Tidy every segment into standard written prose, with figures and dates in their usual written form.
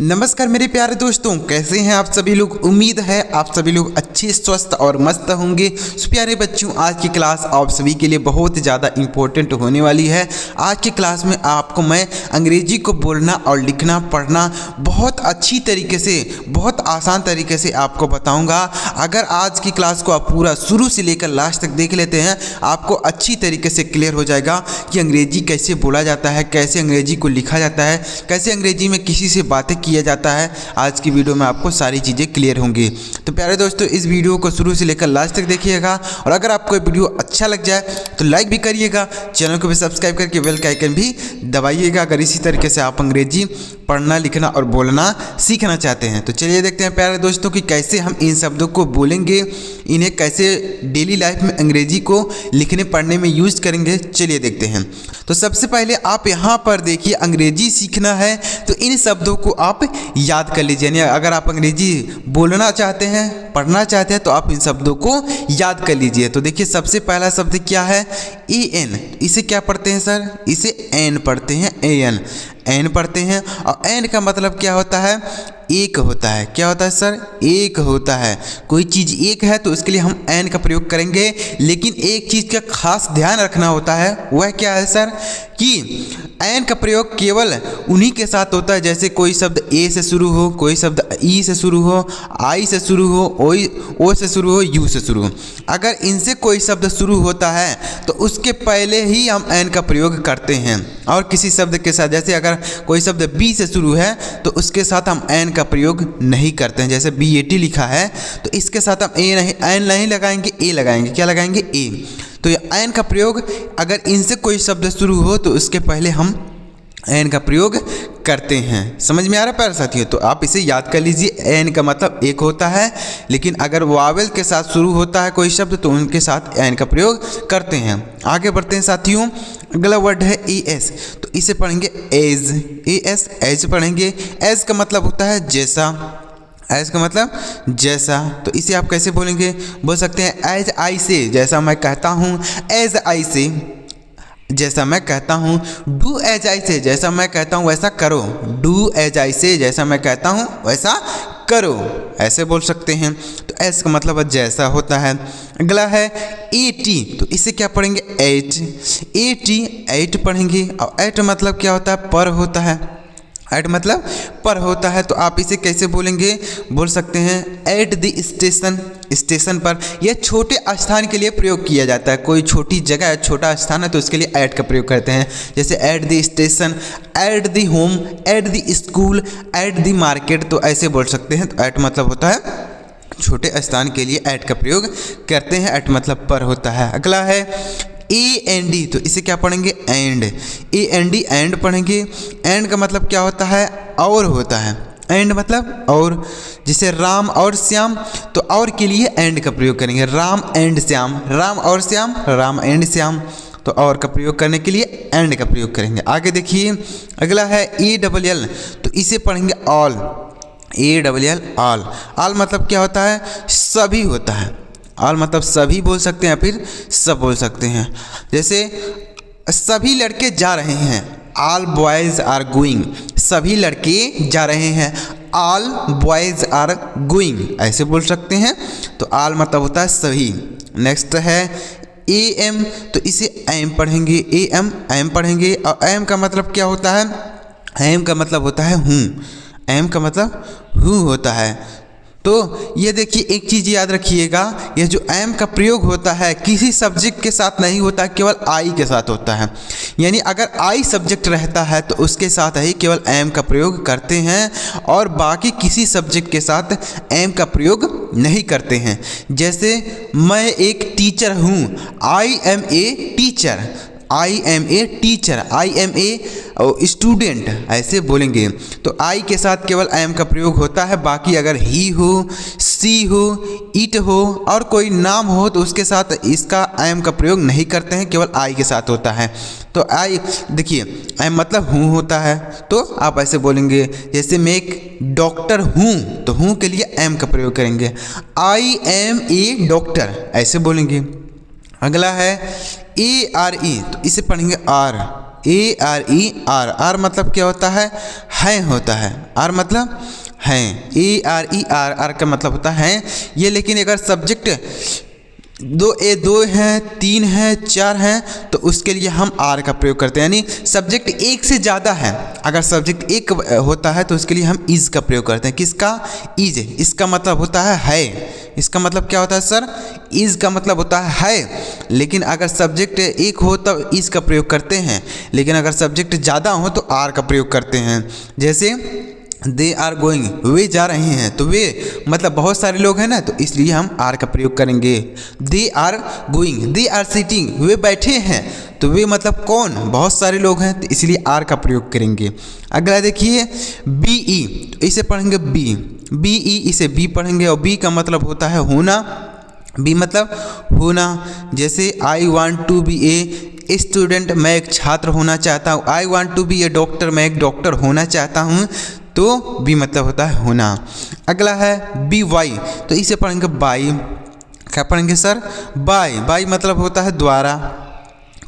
नमस्कार मेरे प्यारे दोस्तों, कैसे हैं आप सभी लोग। उम्मीद है आप सभी लोग अच्छे, स्वस्थ और मस्त होंगे। प्यारे बच्चों, आज की क्लास आप सभी के लिए बहुत ज़्यादा इम्पोर्टेंट होने वाली है। आज की क्लास में आपको मैं अंग्रेजी को बोलना और लिखना, पढ़ना बहुत अच्छी तरीके से, बहुत आसान तरीके से आपको बताऊँगा। अगर आज की क्लास को आप पूरा शुरू से लेकर लास्ट तक देख लेते हैं, आपको अच्छी तरीके से क्लियर हो जाएगा कि अंग्रेजी कैसे बोला जाता है, कैसे अंग्रेजी को लिखा जाता है, कैसे अंग्रेजी में किसी से बातें किया जाता है। आज की वीडियो में आपको सारी चीज़ें क्लियर होंगी। तो प्यारे दोस्तों, इस वीडियो को शुरू से लेकर लास्ट तक देखिएगा और अगर आपको ये वीडियो अच्छा लग जाए तो लाइक भी करिएगा, चैनल को भी सब्सक्राइब करके बेल का आइकन भी दबाइएगा अगर इसी तरीके से आप अंग्रेजी पढ़ना, लिखना और बोलना सीखना चाहते हैं। तो चलिए देखते हैं प्यारे दोस्तों कि कैसे हम इन शब्दों को बोलेंगे, इन्हें कैसे डेली लाइफ में अंग्रेजी को लिखने पढ़ने में यूज़ करेंगे। चलिए देखते हैं। तो सबसे पहले आप यहाँ पर देखिए, अंग्रेजी सीखना है तो इन शब्दों को आप याद कर लीजिए। यानी अगर आप अंग्रेजी बोलना चाहते हैं, पढ़ना चाहते हैं तो आप इन शब्दों को याद कर लीजिए। तो देखिए, सबसे पहला शब्द क्या है, एन। इसे क्या पढ़ते हैं सर? इसे एन पढ़ते हैं, एन पढ़ते हैं। और एन का मतलब क्या होता है? एक होता है। क्या होता है सर? एक होता है। कोई चीज़ एक है तो उसके लिए हम एन का प्रयोग करेंगे, लेकिन एक चीज़ का खास ध्यान रखना होता है। वह क्या है सर? कि एन का प्रयोग केवल उन्हीं के साथ होता है जैसे कोई शब्द ए से शुरू हो, कोई शब्द ई से शुरू हो, आई से शुरू हो, ओ से शुरू हो, यू से शुरू हो। अगर इनसे कोई शब्द शुरू होता है तो उसके पहले ही हम एन का प्रयोग करते हैं। और किसी शब्द के साथ, जैसे अगर कोई शब्द बी से शुरू है तो उसके साथ हम एन का प्रयोग नहीं करते हैं। जैसे BAT लिखा है तो इसके साथ हम एन नहीं लगाएंगे, ए लगाएंगे। क्या लगाएंगे? ए। तो ये एन का प्रयोग अगर इनसे कोई शब्द शुरू हो तो उसके पहले हम एन का प्रयोग करते हैं। समझ में आ रहा है प्यारे साथियों? तो आप इसे याद कर लीजिए। एन का मतलब एक होता है, लेकिन अगर वावेल के साथ शुरू होता है कोई शब्द तो उनके साथ एन का प्रयोग करते हैं। आगे बढ़ते हैं साथियों। अगला वर्ड है एस। तो इसे पढ़ेंगे एज, एज पढ़ेंगे। एज का मतलब होता है जैसा, एज का मतलब जैसा। तो इसे आप कैसे बोलेंगे? बोल सकते हैं एज आई से, जैसा मैं कहता हूँ। एज आई से, जैसा मैं कहता हूँ। डू एज आई से, जैसा मैं कहता हूँ वैसा करो। डू एज आई से, जैसा मैं कहता हूँ वैसा करो, ऐसे बोल सकते हैं। तो एज का मतलब जैसा होता है। अगला है एटी। तो इसे क्या पढ़ेंगे? एट पढ़ेंगे। और एट मतलब क्या होता है? पर होता है। एट मतलब पर होता है। तो आप इसे कैसे बोलेंगे? बोल सकते हैं एट द स्टेशन, स्टेशन पर। यह छोटे स्थान के लिए प्रयोग किया जाता है। कोई छोटी जगह है, छोटा स्थान है तो उसके लिए एट का प्रयोग करते हैं। जैसे at the station, at the home, at the school, at the market. तो ऐसे बोल सकते हैं। तो एट मतलब होता है छोटे स्थान के लिए एट का प्रयोग करते हैं। एट मतलब पर होता है। अगला है AND। तो इसे क्या पढ़ेंगे? एंड, AND, एंड पढ़ेंगे। एंड का मतलब क्या होता है? और होता है। एंड मतलब और। जैसे राम और श्याम, तो और के लिए एंड का प्रयोग करेंगे। राम एंड श्याम, राम और श्याम, राम एंड श्याम। तो और का प्रयोग करने के लिए एंड का प्रयोग करेंगे। आगे देखिए, अगला है ALL। तो इसे पढ़ेंगे ऑल, ALL, ऑल। ऑल मतलब क्या होता है? सभी होता है। ऑल मतलब सभी बोल सकते हैं, फिर सब बोल सकते हैं। जैसे सभी लड़के जा रहे हैं, ऑल बॉयज़ आर गोइंग। सभी लड़के जा रहे हैं, ऑल बॉयज़ आर गोइंग, ऐसे बोल सकते हैं। तो ऑल मतलब होता है सभी। नेक्स्ट है AM। तो इसे एम पढ़ेंगे, एम पढ़ेंगे। और एम का मतलब क्या होता है? एम का मतलब होता है हूँ। एम का मतलब हूँ होता है। तो ये देखिए, एक चीज़ याद रखिएगा, यह जो एम का प्रयोग होता है किसी सब्जेक्ट के साथ नहीं होता, केवल आई के साथ होता है। यानी अगर आई सब्जेक्ट रहता है तो उसके साथ ही केवल एम का प्रयोग करते हैं और बाकी किसी सब्जेक्ट के साथ एम का प्रयोग नहीं करते हैं। जैसे मैं एक टीचर हूँ, I am a teacher, I am a teacher, I am a student, ऐसे बोलेंगे। तो आई के साथ केवल एम का प्रयोग होता है। बाकी अगर ही हो, सी हो, इट हो और कोई नाम हो तो उसके साथ इसका एम का प्रयोग नहीं करते हैं, केवल आई के साथ होता है। तो आई देखिए, एम मतलब हूँ होता है। तो आप ऐसे बोलेंगे, जैसे मैं एक डॉक्टर हूँ तो हूँ के लिए एम का प्रयोग करेंगे। आई एम ए डॉक्टर, ऐसे बोलेंगे। अगला है ARE। तो इसे पढ़ेंगे आर, ARE आर मतलब क्या होता है होता है। आर मतलब हैं, ARER का मतलब होता है ये। लेकिन अगर सब्जेक्ट दो हैं, 3 हैं, 4 हैं तो उसके लिए हम आर का प्रयोग करते हैं। यानी सब्जेक्ट एक से ज़्यादा है, अगर सब्जेक्ट एक होता है तो उसके लिए हम इज़ का प्रयोग करते हैं। किसका? इज। इसका मतलब होता है। इसका मतलब क्या होता है सर? इज़ का मतलब होता है। लेकिन अगर सब्जेक्ट एक हो तब इज़ का प्रयोग करते हैं, लेकिन अगर सब्जेक्ट ज़्यादा हो तो आर का प्रयोग करते हैं। जैसे दे आर गोइंग, वे जा रहे हैं, तो वे मतलब बहुत सारे लोग हैं ना, तो इसलिए हम आर का प्रयोग करेंगे। They are going, they are sitting, वे बैठे हैं, तो वे मतलब कौन? बहुत सारे लोग हैं, तो इसलिए आर का प्रयोग करेंगे। अगला देखिए BE, तो इसे पढ़ेंगे BE, इसे बी पढ़ेंगे और बी का मतलब होता है होना। बी मतलब होना। जैसे I want to be a student, मैं एक छात्र होना चाहता हूँ। I want to be a doctor, मैं एक डॉक्टर होना चाहता हूँ, तो बी मतलब होता है होना। अगला है BY, तो इसे पढ़ेंगे बाई। क्या पढ़ेंगे सर? बाई मतलब होता है द्वारा।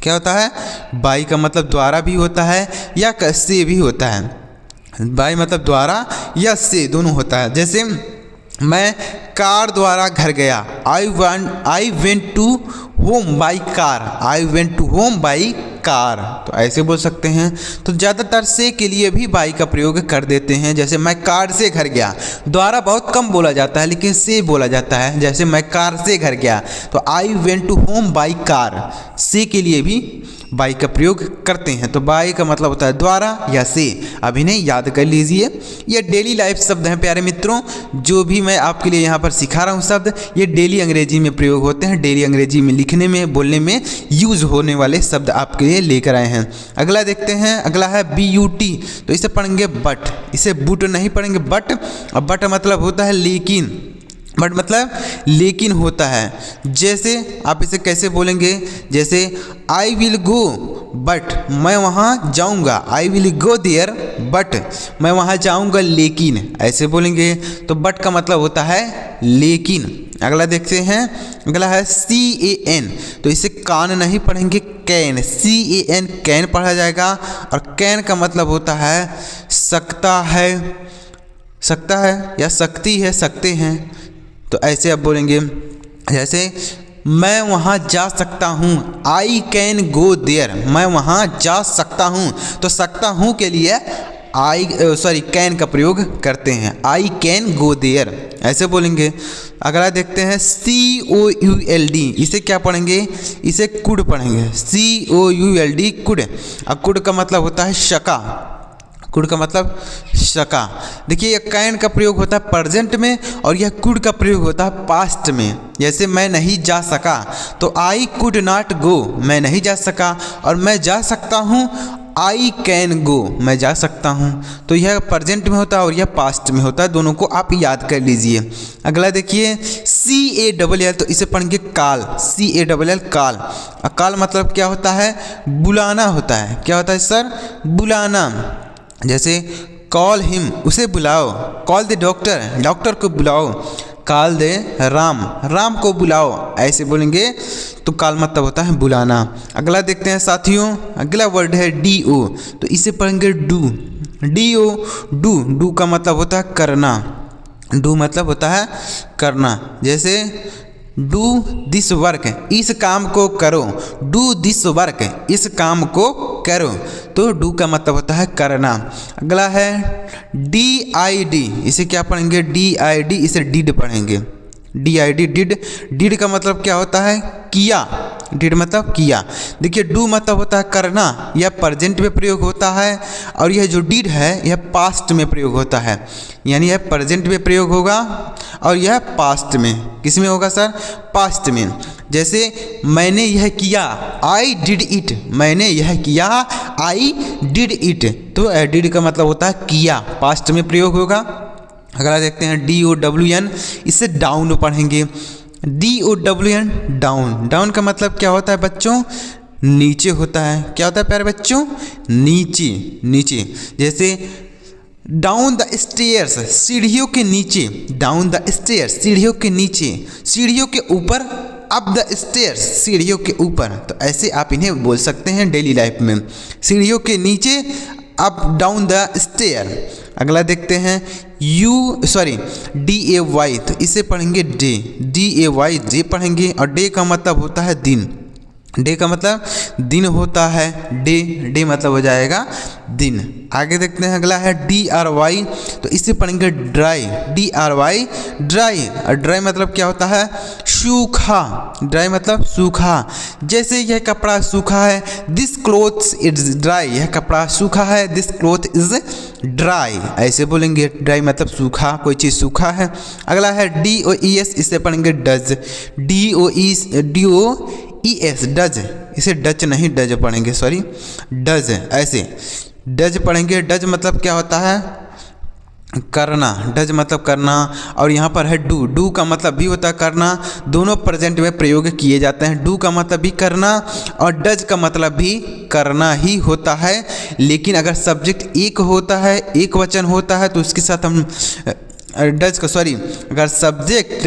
क्या होता है? बाई का मतलब द्वारा भी होता है या से भी होता है। बाई मतलब द्वारा या से दोनों होता है। जैसे मैं कार द्वारा घर गया, I went to home by car, I went to home by car, तो ऐसे बोल सकते हैं। तो ज़्यादातर से के लिए भी बाई का प्रयोग कर देते हैं। जैसे मैं कार से घर गया, द्वारा बहुत कम बोला जाता है लेकिन से बोला जाता है। जैसे मैं कार से घर गया, तो I went to home by car, से के लिए भी बाई का प्रयोग करते हैं। तो बाई का मतलब होता है द्वारा या से। अब इन्हें याद कर लीजिए। ये डेली लाइफ शब्द हैं प्यारे मित्रों, जो भी मैं आपके लिए यहाँ पर सिखा रहा हूँ शब्द, ये डेली अंग्रेजी में प्रयोग होते हैं। डेली अंग्रेजी में लिखने में, बोलने में यूज होने वाले शब्द आपके लिए लेकर आए हैं। अगला देखते हैं, अगला है BUT, तो इसे पढ़ेंगे बट, इसे बुट नहीं पढ़ेंगे बट। और बट मतलब होता है लेकिन, बट मतलब लेकिन होता है। जैसे आप इसे कैसे बोलेंगे? जैसे आई विल गो बट, मैं वहाँ जाऊँगा, I will go there but, मैं वहाँ जाऊँगा लेकिन, ऐसे बोलेंगे। तो बट का मतलब होता है लेकिन। अगला देखते हैं, अगला है CAN, तो इसे कान नहीं पढ़ेंगे कैन, CAN कैन पढ़ा जाएगा। और कैन का मतलब होता है सकता है, सकता है या सकती है, सकते हैं, तो ऐसे आप बोलेंगे। जैसे मैं वहाँ जा सकता हूँ, आई कैन गो देयर, मैं वहाँ जा सकता हूँ, तो सकता हूँ के लिए कैन का प्रयोग करते हैं। आई कैन गो देयर, ऐसे बोलेंगे। अगला देखते हैं COULD, इसे क्या पढ़ेंगे? इसे कुड पढ़ेंगे, COULD कुड। अब कुड का मतलब होता है शका, कुड का मतलब शका। देखिए यह कैन का प्रयोग होता है प्रेजेंट में और यह कुड का प्रयोग होता है पास्ट में। जैसे मैं नहीं जा सका, तो आई कुड नॉट गो, मैं नहीं जा सका, और मैं जा सकता हूँ, आई कैन गो, मैं जा सकता हूँ। तो यह प्रेजेंट में होता है और यह पास्ट में होता है, दोनों को आप याद कर लीजिए। अगला देखिए CALL, तो इसे पढ़ेंगे काल, CALL काल। काल मतलब क्या होता है? बुलाना होता है। क्या होता है सर? बुलाना। जैसे कॉल हिम, उसे बुलाओ, कॉल द डॉक्टर, डॉक्टर को बुलाओ, कॉल द राम, राम को बुलाओ, ऐसे बोलेंगे। तो काल मतलब होता है बुलाना। अगला देखते हैं साथियों, अगला वर्ड है DO, तो इसे पढ़ेंगे डू, डू का मतलब होता है करना, डू मतलब होता है करना। जैसे डू दिस वर्क, इस काम को करो, डू दिस वर्क, इस काम को करो, तो डू का मतलब होता है करना। अगला है DID, इसे क्या पढ़ेंगे? DID, इसे डिड पढ़ेंगे, DID डिड। डिड का मतलब क्या होता है? किया, डिड मतलब किया। देखिए डू मतलब होता है करना, यह प्रेजेंट में प्रयोग होता है, और यह जो डिड है यह पास्ट में प्रयोग होता है। यानी यह प्रेजेंट में प्रयोग होगा और यह पास्ट में, किस में होगा सर? पास्ट में। जैसे मैंने यह किया, आई डिड इट, मैंने यह किया, आई डिड इट, तो डिड का मतलब होता है किया, पास्ट में प्रयोग होगा। अगला देखते हैं DOWN, इससे डाउन पढ़ेंगे, DOWN डाउन। डाउन का मतलब क्या होता है बच्चों? नीचे होता है। क्या होता है प्यारे बच्चों? नीचे, नीचे। जैसे डाउन द स्टेयर्स, सीढ़ियों के नीचे, डाउन द स्टेयर्स, सीढ़ियों के नीचे, सीढ़ियों के ऊपर अप द स्टेयर्स, सीढ़ियों के ऊपर, तो ऐसे आप इन्हें बोल सकते हैं डेली लाइफ में। सीढ़ियों के नीचे, अप डाउन द स्टेयर। अगला देखते हैं DAY, तो इसे पढ़ेंगे डे, DAY डे पढ़ेंगे। और डे का मतलब होता है दिन, डे का मतलब दिन होता है, डे मतलब हो जाएगा दिन। आगे देखते हैं, अगला है DRY, तो इसे पढ़ेंगे ड्राई, DRY ड्राई। और ड्राई मतलब क्या होता है? सूखा, ड्राई मतलब सूखा। जैसे यह कपड़ा सूखा है, दिस क्लोथ्स इज ड्राई, यह कपड़ा सूखा है, दिस क्लोथ इज ड्राई, ऐसे बोलेंगे। ड्राई मतलब सूखा, कोई चीज़ सूखा है। अगला है DOES, इसे पढ़ेंगे डज, DOES डज, इसे डच नहीं डज पढ़ेंगे, सॉरी डज, ऐसे डज पढ़ेंगे। डज मतलब क्या होता है? करना, डज मतलब करना। और यहाँ पर है डू का मतलब भी होता है करना, दोनों प्रेजेंट में प्रयोग किए जाते हैं। डू का मतलब भी करना और डज का मतलब भी करना ही होता है। लेकिन अगर सब्जेक्ट एक होता है, एक वचन होता है, तो उसके साथ हम डज का, सॉरी अगर सब्जेक्ट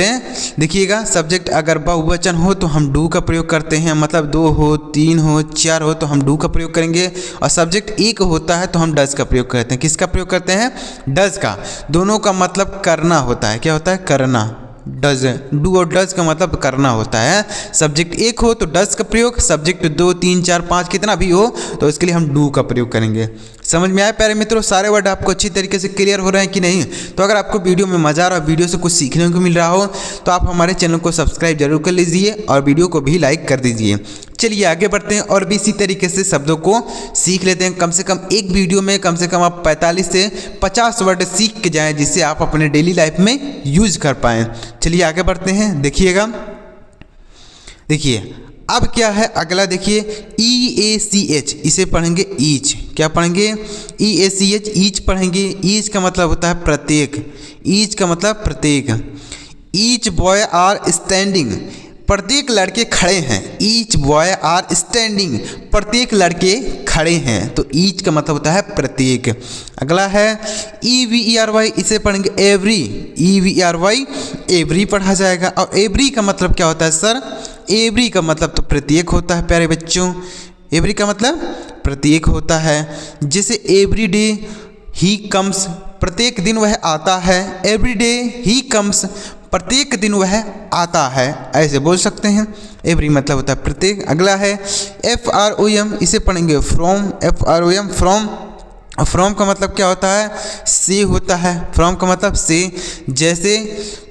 देखिएगा, सब्जेक्ट अगर बहुवचन हो तो हम डू का प्रयोग करते हैं, मतलब 2 हो, 3 हो, 4 हो तो हम डू का प्रयोग करेंगे। और सब्जेक्ट एक होता है तो हम डज का प्रयोग करते हैं। किसका प्रयोग करते हैं? डज का। दोनों का मतलब करना होता है। क्या होता है? करना। डज, डू और डज का मतलब करना होता है। सब्जेक्ट एक हो तो डज का प्रयोग, सब्जेक्ट 2, 3, 4, 5 कितना भी हो तो इसके लिए हम डू का प्रयोग करेंगे। समझ में आया प्यारे मित्रों? सारे वर्ड आपको अच्छी तरीके से क्लियर हो रहे हैं कि नहीं? तो अगर आपको वीडियो में मज़ा आ रहा हो, वीडियो से कुछ सीखने को मिल रहा हो, तो आप हमारे चैनल को सब्सक्राइब जरूर कर लीजिए और वीडियो को भी लाइक कर दीजिए। चलिए आगे बढ़ते हैं और भी इसी तरीके से शब्दों को सीख लेते हैं। कम से कम एक वीडियो में कम से कम आप 45 से 50 वर्ड सीख के जाएं, जिससे आप अपने डेली लाइफ में यूज कर पाएँ। चलिए आगे बढ़ते हैं, देखिएगा। देखिए अब क्या है अगला, देखिए EACH, इसे पढ़ेंगे ईच। क्या पढ़ेंगे? EACH, ईच पढ़ेंगे। ईच का मतलब होता है प्रत्येक, ईच का मतलब प्रत्येक। ईच बॉय आर स्टैंडिंग, प्रत्येक लड़के खड़े हैं। ईच बॉय आर स्टैंडिंग, प्रत्येक लड़के खड़े हैं। तो ईच का मतलब होता है प्रत्येक। अगला है EVERY, इसे पढ़ेंगे एवरी, EVERY एवरी पढ़ा जाएगा। और एवरी का मतलब क्या होता है सर? एवरी का मतलब तो प्रत्येक होता है प्यारे बच्चों, एवरी का मतलब प्रत्येक होता है। जैसे एवरी डे ही कम्स, प्रत्येक दिन वह आता है। एवरी डे ही कम्स, प्रत्येक दिन वह आता है, ऐसे बोल सकते हैं। एवरी मतलब होता है प्रत्येक। अगला है FROM, इसे पढ़ेंगे फ्रॉम, FROM फ्रॉम। फ्रॉम का मतलब क्या होता है? से होता है। फ्रॉम का मतलब से। जैसे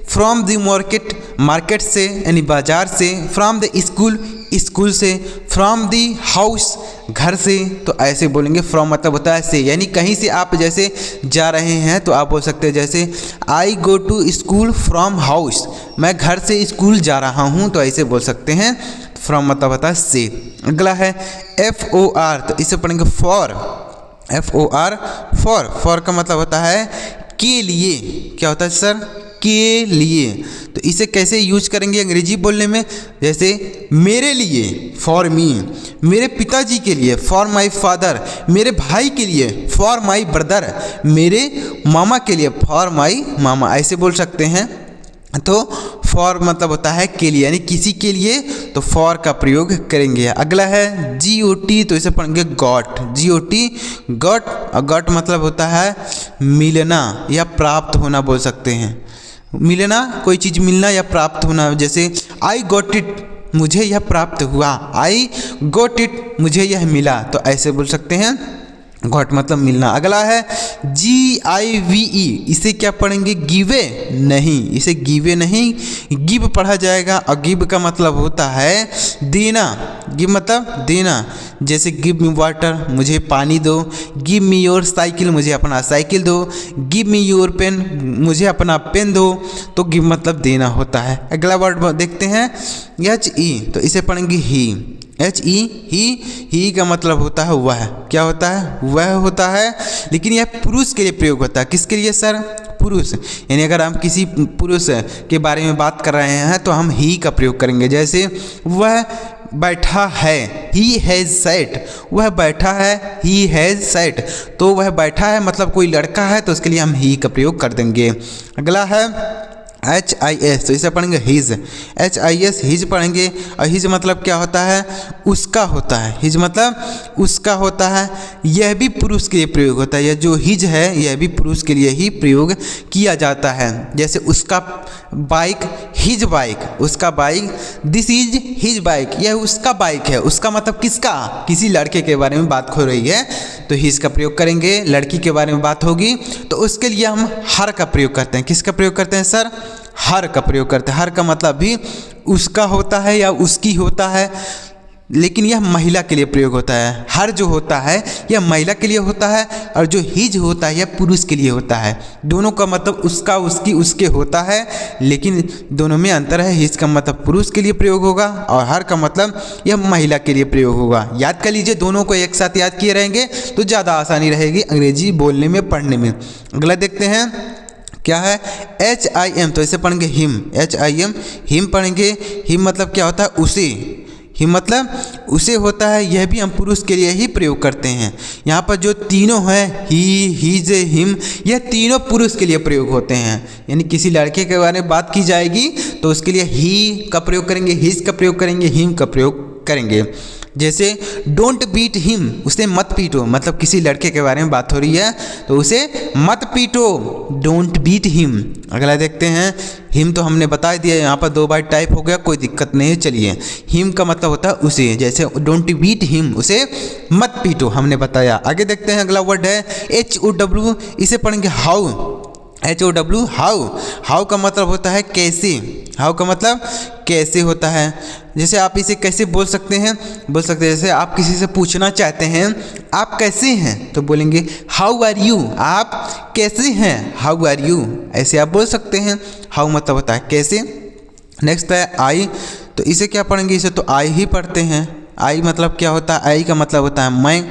फ्रॉम द मार्केट, मार्केट से यानी बाजार से। फ्रॉम द स्कूल, स्कूल से। फ्रॉम द हाउस, घर से। तो ऐसे बोलेंगे। फ्रॉम मतलब होता है से, यानी कहीं से आप जैसे जा रहे हैं तो आप बोल सकते हैं जैसे I go to school from house, मैं घर से स्कूल जा रहा हूँ, तो ऐसे बोल सकते हैं। फ्रॉम मतलब होता है से। अगला है FOR, तो इसे पढ़ेंगे फॉर, FOR फॉर। फॉर का मतलब होता है के लिए। क्या होता है सर? के लिए। तो इसे कैसे यूज करेंगे अंग्रेजी बोलने में? जैसे मेरे लिए, फॉर मी। मेरे पिताजी के लिए, फॉर माई फादर। मेरे भाई के लिए, फॉर माई ब्रदर। मेरे मामा के लिए, फॉर माई मामा, ऐसे बोल सकते हैं। तो फॉर मतलब होता है के लिए, यानी किसी के लिए, तो फॉर का प्रयोग करेंगे। अगला है GOT, तो इसे पढ़ेंगे गॉट, GOT गॉट। और गॉट मतलब होता है मिलना या प्राप्त होना बोल सकते हैं। मिलना, कोई चीज़ मिलना या प्राप्त होना। जैसे आई गॉट इट, मुझे यह प्राप्त हुआ। आई गॉट इट, मुझे यह मिला, तो ऐसे बोल सकते हैं। गॉट मतलब मिलना। अगला है GIVE, इसे क्या पढ़ेंगे? गिवे नहीं, इसे गिवे नहीं, गिव पढ़ा जाएगा। और गिव का मतलब होता है देना। गिव मतलब देना। जैसे गिव मी वाटर, मुझे पानी दो। गिव मी योर साइकिल, मुझे अपना साइकिल दो। गिव मी योर पेन, मुझे अपना पेन दो। तो गिव मतलब देना होता है। अगला वर्ड देखते हैं HE, तो इसे पढ़ेंगे ही, HE ही का मतलब होता है वह। क्या होता है? वह होता है। लेकिन यह पुरुष के लिए प्रयोग होता है। किसके लिए सर? पुरुष। यानी अगर हम किसी पुरुष के बारे में बात कर रहे हैं तो हम ही का प्रयोग करेंगे। जैसे वह बैठा है, ही हैज़ सैट, वह बैठा है, ही हैज़ सैट। तो वह बैठा है मतलब कोई लड़का है, तो उसके लिए हम ही का प्रयोग कर देंगे। अगला है HIS, तो इसे पढ़ेंगे हिज, HIS हिज पढ़ेंगे। और हिज मतलब क्या होता है, उसका होता है, हिज मतलब उसका होता है। यह भी पुरुष के लिए प्रयोग होता है, यह जो हिज है यह भी पुरुष के लिए ही प्रयोग किया जाता है। जैसे उसका बाइक, हिज बाइक, उसका bike, this is his bike, यह उसका बाइक है। उसका मतलब किसका, किसी लड़के के बारे में बात हो रही है तो हिज का प्रयोग करेंगे। लड़की के बारे में बात होगी तो उसके लिए हम हर का प्रयोग करते हैं। किसका प्रयोग करते हैं सर, हर का प्रयोग करते हैं। हर का मतलब भी उसका होता है या उसकी होता है, लेकिन यह महिला के लिए प्रयोग होता है। हर जो होता है यह महिला के लिए होता है और जो हिज होता है यह पुरुष के लिए होता है। दोनों का मतलब उसका, उसकी, उसके होता है, लेकिन दोनों में अंतर है। हिज का मतलब पुरुष के लिए प्रयोग होगा और हर का मतलब यह महिला के लिए प्रयोग होगा। याद कर लीजिए, दोनों को एक साथ याद किए रहेंगे तो ज़्यादा आसानी रहेगी अंग्रेजी बोलने में, पढ़ने में। अगला देखते हैं क्या है, HIM, तो इसे पढ़ेंगे हिम, HIM हिम पढ़ेंगे। हिम मतलब क्या होता है, उसे, हिम मतलब उसे होता है। यह भी हम पुरुष के लिए ही प्रयोग करते हैं। यहाँ पर जो तीनों हैं, ही, हिज, हिम, यह तीनों पुरुष के लिए प्रयोग होते हैं। यानी किसी लड़के के बारे में बात की जाएगी तो उसके लिए ही का प्रयोग करेंगे, हिज का प्रयोग करेंगे, हिम का प्रयोग करेंगे। जैसे डोंट बीट हिम, उसे मत पीटो, मतलब किसी लड़के के बारे में बात हो रही है तो उसे मत पीटो, डोंट बीट हिम। अगला देखते हैं, हिम तो हमने बता दिया, यहाँ पर 2 बार टाइप हो गया, कोई दिक्कत नहीं है। चलिए, हिम का मतलब होता है उसे, जैसे डोंट बीट हिम, उसे मत पीटो, हमने बताया। आगे देखते हैं, अगला वर्ड है HOW, इसे पढ़ेंगे हाउ, HOW हाउ। हाउ का मतलब होता है कैसे, हाउ का मतलब कैसे होता है। जैसे आप इसे कैसे बोल सकते हैं, बोल सकते हैं जैसे आप किसी से पूछना चाहते हैं आप कैसे हैं तो बोलेंगे हाउ आर यू, आप कैसे हैं, हाउ आर यू, ऐसे आप बोल सकते हैं। हाउ मतलब होता है कैसे। नेक्स्ट है आई, तो इसे क्या पढ़ेंगे, इसे तो आई ही पढ़ते हैं। आई मतलब क्या होता है, आई का मतलब होता है मैं,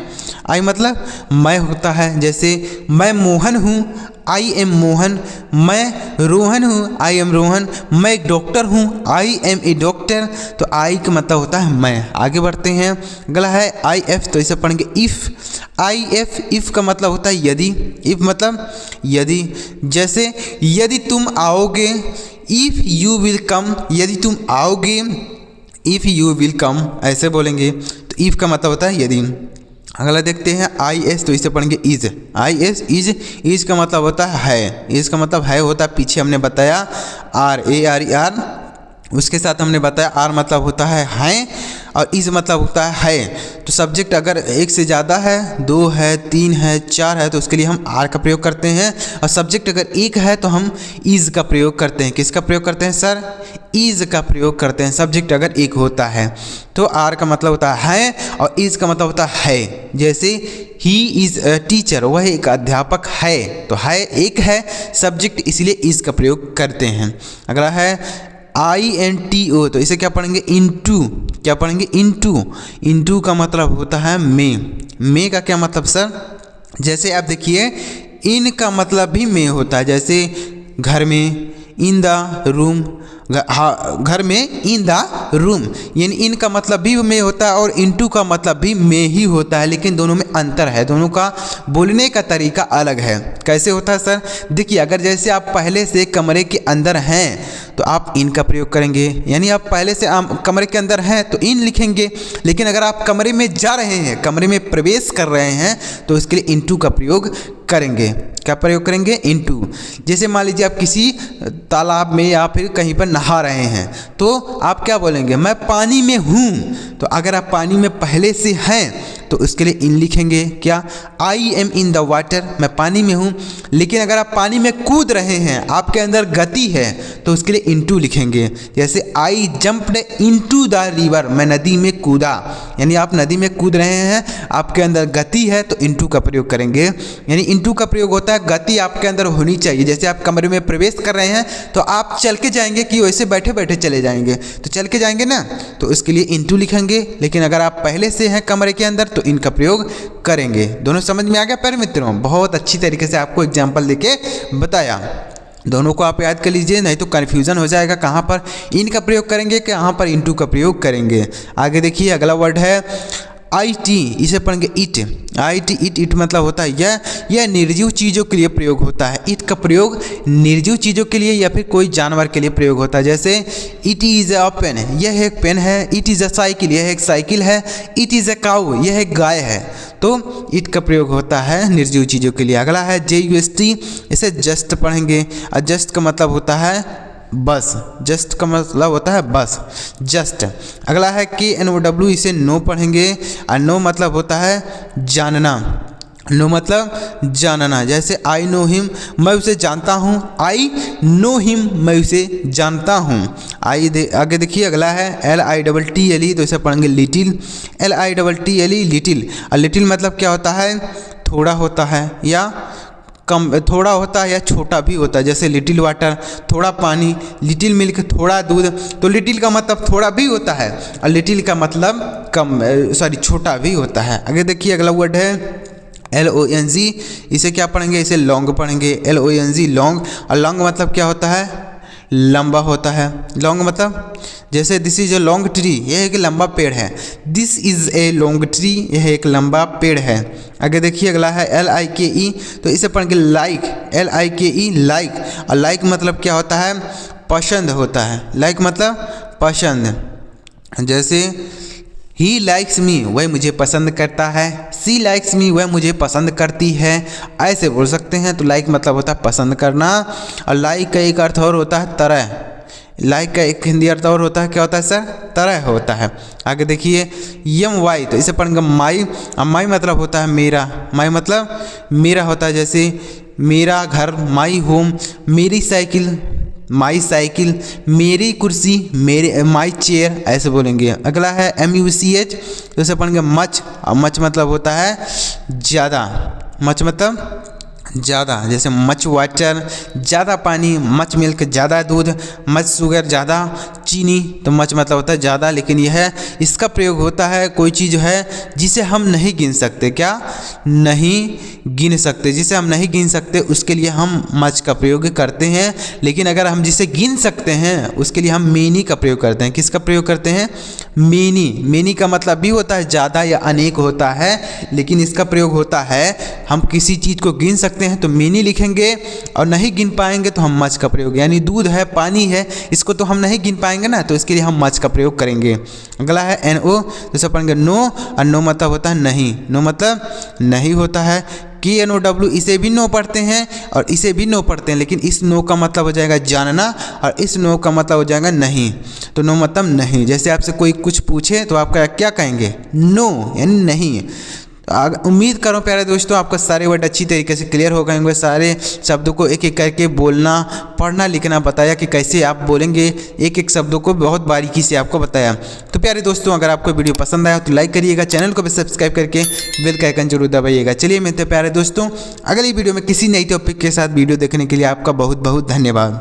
आई मतलब मैं होता है। जैसे मैं मोहन हूँ, आई एम मोहन, मैं रोहन हूँ, आई एम रोहन, मैं एक डॉक्टर हूँ, आई एम ए डॉक्टर, तो आई का मतलब होता है मैं। आगे बढ़ते हैं, अगला है IF, तो इसे पढ़ेंगे इफ़, IF, इफ़ का मतलब होता है यदि, इफ़ मतलब यदि। जैसे यदि तुम आओगे, इफ़ यू विल कम, यदि तुम आओगे, इफ़ यू विल कम, ऐसे बोलेंगे। तो इफ़ का मतलब होता है यदि। अगला देखते हैं IS, तो इसे पढ़ेंगे इज, IS इज का मतलब होता है, इज का मतलब है होता है, पीछे हमने बताया ARE, उसके साथ हमने बताया आर मतलब होता है हैं और इज मतलब होता है। तो सब्जेक्ट अगर एक से ज़्यादा है, 2 है, 3 है, 4 है तो उसके लिए हम आर का प्रयोग करते हैं, और सब्जेक्ट अगर एक है तो हम इज का प्रयोग करते हैं। किसका प्रयोग करते हैं सर, इज का प्रयोग करते हैं, सब्जेक्ट अगर एक होता है तो आर का मतलब होता है और इज का मतलब होता है। जैसे ही इज़ अ टीचर, वह एक अध्यापक है, तो है एक है सब्जेक्ट, इसलिए इज का प्रयोग करते हैं। अगला है INTO, तो इसे क्या पढ़ेंगे इनटू, क्या पढ़ेंगे इनटू, इनटू का मतलब होता है मे का क्या मतलब सर, जैसे आप देखिए इन का मतलब भी में होता है। जैसे घर में, इन द रूम, घर में इन द रूम, यानी इन का मतलब भी में होता है और इनटू का मतलब भी में ही होता है, लेकिन दोनों में अंतर है, दोनों का बोलने का तरीका अलग है। कैसे होता है सर, देखिए अगर जैसे आप पहले से कमरे के अंदर हैं तो आप इन का प्रयोग करेंगे, यानी आप पहले से कमरे के अंदर हैं तो इन लिखेंगे, लेकिन अगर आप कमरे में जा रहे हैं, कमरे में प्रवेश कर रहे हैं तो इसके लिए इनटू का प्रयोग करेंगे। क्या प्रयोग करेंगे, इनटू। जैसे मान लीजिए आप किसी तालाब में या फिर कहीं पर नहा रहे हैं तो आप क्या बोलेंगे, मैं पानी में हूँ। तो अगर आप पानी में पहले से हैं तो उसके लिए इन लिखेंगे, क्या, I am in the water, मैं पानी में हूँ। लेकिन अगर आप पानी में कूद रहे हैं, आपके अंदर गति है, तो उसके लिए इनटू लिखेंगे। जैसे आई जंप्ड इनटू द रिवर, मैं नदी में कूदा, यानी आप नदी में कूद रहे हैं, आपके अंदर गति है तो इनटू का प्रयोग करेंगे। यानी इनटू का प्रयोग होता है गति आपके अंदर होनी चाहिए। जैसे आप कमरे में प्रवेश कर रहे हैं तो आप चल के जाएंगे कि वैसे बैठे बैठे चले जाएंगे, तो चल के जाएंगे ना, तो इसके लिए इनटू लिखेंगे। लेकिन अगर आप पहले से हैं कमरे के अंदर तो इनका प्रयोग करेंगे। दोनों समझ में आ गया प्यारे मित्रों, बहुत अच्छी तरीके से आपको एग्जाम्पल देके बताया। दोनों को आप याद कर लीजिए, नहीं तो कन्फ्यूज़न हो जाएगा, कहाँ पर इन का प्रयोग करेंगे, कहाँ पर इनटू का प्रयोग करेंगे। आगे देखिए अगला वर्ड है IT इसे पढ़ेंगे इट। IT इट मतलब होता है यह निर्जीव चीज़ों के लिए प्रयोग होता है। इट का प्रयोग निर्जीव चीज़ों के लिए या फिर कोई जानवर के लिए प्रयोग होता है। जैसे इट इज़ अ पेन, यह एक पेन है। इट इज़ अ साइकिल, यह एक साइकिल है। इट इज़ अ काऊ, यह एक गाय है। तो इट का प्रयोग होता है निर्जीव चीज़ों के लिए। अगला है JUST, इसे जस्ट पढ़ेंगे। और जस्ट का मतलब होता है बस, जस्ट का मतलब होता है बस, जस्ट। अगला है KNOW, इसे नो पढ़ेंगे। और नो मतलब होता है जानना। नो मतलब जानना। जैसे आई नो हिम, मैं उसे जानता हूँ। आई नो हिम, मैं उसे जानता हूँ। आगे देखिए, अगला है LITTLE, तो इसे पढ़ेंगे लिटिल। LITTLE little. और लिटिल मतलब क्या होता है? थोड़ा होता है या कम, थोड़ा होता है या छोटा भी होता है। जैसे लिटिल वाटर, थोड़ा पानी। लिटिल मिल्क, थोड़ा दूध। तो लिटिल का मतलब थोड़ा भी होता है और लिटिल का मतलब कम, छोटा भी होता है। आगे देखिए, अगला वर्ड है LONG, इसे क्या पढ़ेंगे? इसे लॉन्ग पढ़ेंगे। LONG long. और लॉन्ग मतलब क्या होता है? लंबा होता है। लॉन्ग मतलब जैसे this is a long tree, यह एक लंबा पेड़ है। This is a long tree, यह एक लंबा पेड़ है। आगे देखिए, अगला है LIKE, तो इसे पढ़ेंगे लाइक। LIKE like. और लाइक मतलब क्या होता है? पसंद होता है। लाइक मतलब पसंद। जैसे ही लाइक्स मी, वह मुझे पसंद करता है। सी लाइक्स मी, वह मुझे पसंद करती है। ऐसे बोल सकते हैं। तो लाइक मतलब होता है पसंद करना। और लाइक का एक अर्थ और होता है तरह। लाइक का एक हिंदी अर्थ और होता है, क्या होता है सर? तरह होता है। आगे देखिए, MY, तो इसे पढ़ेंगे माई। और माई मतलब होता है मेरा। माई मतलब मेरा होता है। जैसे मेरा घर, माई होम। मेरी साइकिल, माई साइकिल। मेरी कुर्सी, मेरे, माई चेयर, ऐसे बोलेंगे। अगला है MUCH, तो इसे पढ़ेंगे मच। और मच मतलब होता है ज़्यादा। मच मतलब ज़्यादा। जैसे मच वाटर, ज़्यादा पानी। मच मिल्क, ज़्यादा दूध। मच शुगर, ज़्यादा चीनी। तो मच मतलब होता है ज़्यादा, लेकिन यह इसका प्रयोग होता है कोई चीज़ है जिसे हम नहीं गिन सकते। क्या नहीं गिन सकते? जिसे हम नहीं गिन सकते उसके लिए हम मच का प्रयोग करते हैं। लेकिन अगर हम जिसे गिन सकते हैं उसके लिए हम मेनी का प्रयोग करते हैं। किसका प्रयोग करते हैं? मेनी। मेनी का मतलब भी होता है ज़्यादा या अनेक होता है, लेकिन इसका प्रयोग होता है हम किसी चीज़ को गिन सकते हैं तो मेनी लिखेंगे, और नहीं गिन पाएंगे तो हम मच का प्रयोग। यानी दूध है, पानी है, इसको तो हम नहीं गिन पाएंगे ना, तो इसके लिए हम मच का प्रयोग करेंगे। अगला है NO, तो सब पढ़ेंगे नो। और नो मतलब होता है नहीं। नो मतलब नहीं होता है। KNOW, इसे भी नो पढ़ते हैं और इसे भी नो पढ़ते हैं, लेकिन इस नो का मतलब हो जाएगा जानना और इस नो का मतलब हो जाएगा नहीं। तो नो मतलब नहीं। जैसे आपसे कोई कुछ पूछे तो आप क्या कहेंगे? नो, यानी नहीं। उम्मीद करो प्यारे दोस्तों आपका सारे वर्ड अच्छी तरीके से क्लियर हो गए होंगे। सारे शब्दों को एक एक करके बोलना, पढ़ना, लिखना बताया कि कैसे आप बोलेंगे। एक एक शब्दों को बहुत बारीकी से आपको बताया। तो प्यारे दोस्तों, अगर आपको वीडियो पसंद आया तो लाइक करिएगा, चैनल को भी सब्सक्राइब करके बेल का आइकन जरूर दबाइएगा। चलिए मिलते हैं प्यारे दोस्तों अगली वीडियो में किसी नई टॉपिक के साथ। वीडियो देखने के लिए आपका बहुत बहुत धन्यवाद।